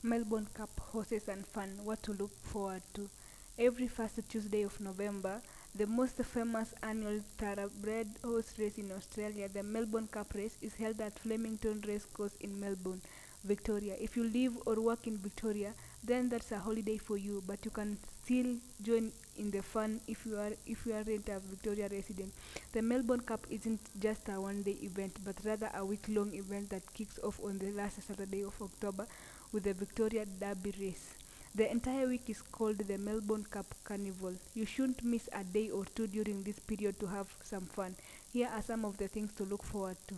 Melbourne Cup horses and fun, what to look forward to. Every first Tuesday of November, the most famous annual thoroughbred horse race in Australia, the Melbourne Cup race, is held at Flemington Racecourse in Melbourne, Victoria. If you live or work in Victoria, then that's a holiday for you, but you can still join in the fun if you aren't a Victoria resident. The Melbourne Cup isn't just a one-day event, but rather a week-long event that kicks off on the last Saturday of October with the Victoria Derby race. The entire week is called the Melbourne Cup Carnival. You shouldn't miss a day or two during this period to have some fun. Here are some of the things to look forward to.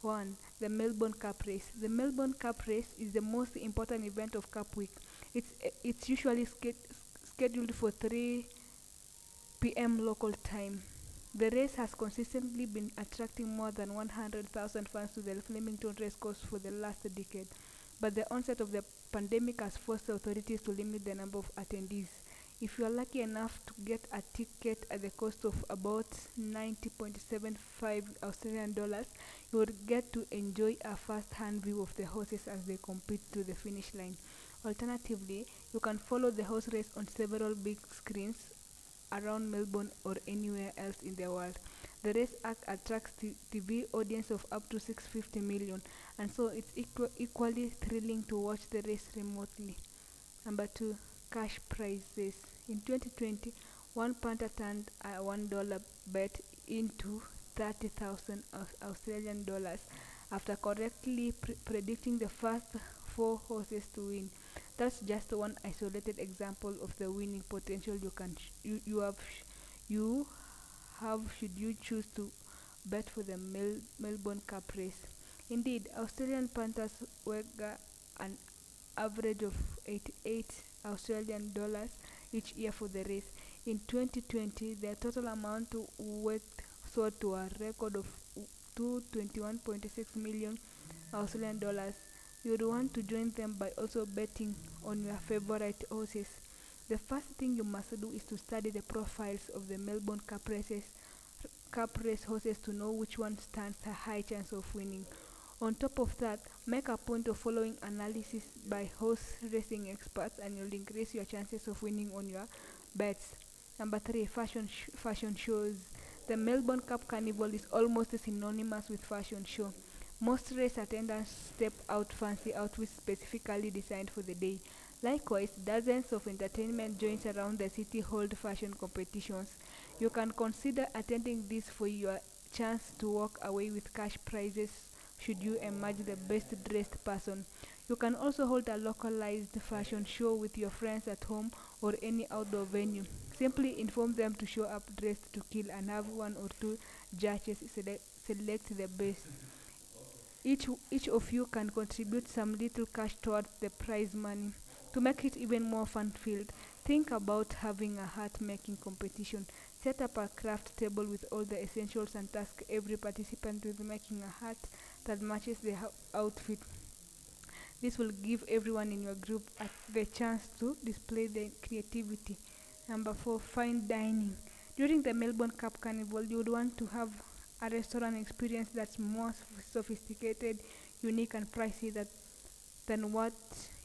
1. The Melbourne Cup Race. The Melbourne Cup Race is the most important event of Cup Week. It's usually scheduled for 3 p.m. local time. The race has consistently been attracting more than 100,000 fans to the Flemington Racecourse for the last decade, but the onset of the pandemic has forced authorities to limit the number of attendees. If you are lucky enough to get a ticket at the cost of about 90.75 Australian dollars, you will get to enjoy a first-hand view of the horses as they compete to the finish line. Alternatively, you can follow the horse race on several big screens around Melbourne or anywhere else in the world. The race attracts TV audience of up to 650 million, and so it's equally thrilling to watch the race remotely. Number 2, cash prizes. In 2020, one punter turned a $1 bet into 30,000 Australian dollars after correctly predicting the first four horses to win. That's just one isolated example of the winning potential you have should you choose to bet for the Melbourne Cup race. Indeed, Australian punters wager an average of 88 Australian dollars each year for the race. In 2020, the total amount worth soared to a record of 221.6 million Australian dollars. You would want to join them by also betting on your favorite horses. The first thing you must do is to study the profiles of the Melbourne Cup race horses to know which one stands a high chance of winning. On top of that, make a point of following analysis by horse racing experts and you'll increase your chances of winning on your bets. Number 3, fashion shows. The Melbourne Cup Carnival is almost synonymous with fashion show. Most race attendants step out fancy outfits specifically designed for the day. Likewise, dozens of entertainment joints around the city hold fashion competitions. You can consider attending this for your chance to walk away with cash prizes should you emerge the best dressed person. You can also hold a localized fashion show with your friends at home or any outdoor venue. Simply inform them to show up dressed to kill and have one or two judges select the best. Each of you can contribute some little cash towards the prize money. To make it even more fun-filled, think about having a hat-making competition. Set up a craft table with all the essentials and task every participant with making a hat that matches the outfit. This will give everyone in your group the chance to display their creativity. Number 4, fine dining. During the Melbourne Cup Carnival, you would want to have a restaurant experience that's more sophisticated, unique, and pricey than what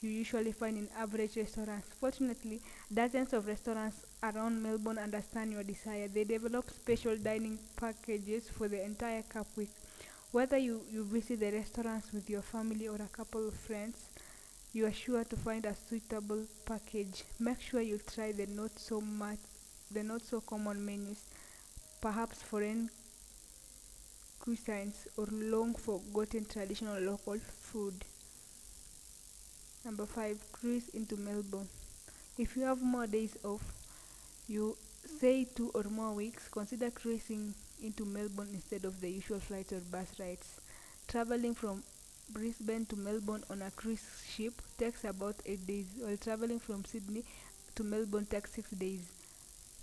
you usually find in average restaurants. Fortunately, dozens of restaurants around Melbourne understand your desire. They develop special dining packages for the entire Cup week. Whether you visit the restaurants with your family or a couple of friends, you are sure to find a suitable package. Make sure you try the not so common menus, perhaps foreign cuisines or long forgotten traditional local food. Number 5, cruise into Melbourne. If you have more days off, you say 2 or more weeks, consider cruising into Melbourne instead of the usual flights or bus rides. Traveling from Brisbane to Melbourne on a cruise ship takes about 8 days, while traveling from Sydney to Melbourne takes 6 days.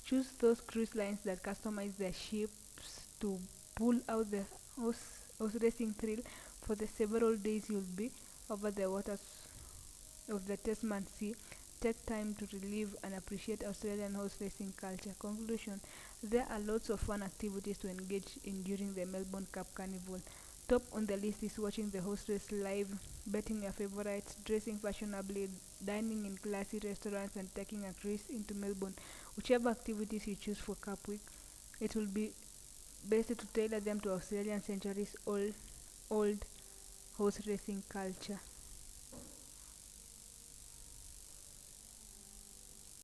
Choose those cruise lines that customize their ships to pull out the horse racing thrill for the several days you'll be over the waters of the Tasman Sea. Take time to relive and appreciate Australian horse racing culture. Conclusion: there are lots of fun activities to engage in during the Melbourne Cup Carnival. Top on the list is watching the horse race live, betting your favorites, dressing fashionably, dining in classy restaurants, and taking a cruise into Melbourne. Whichever activities you choose for Cup Week, it will be best to tailor them to Australian centuries old horse racing culture.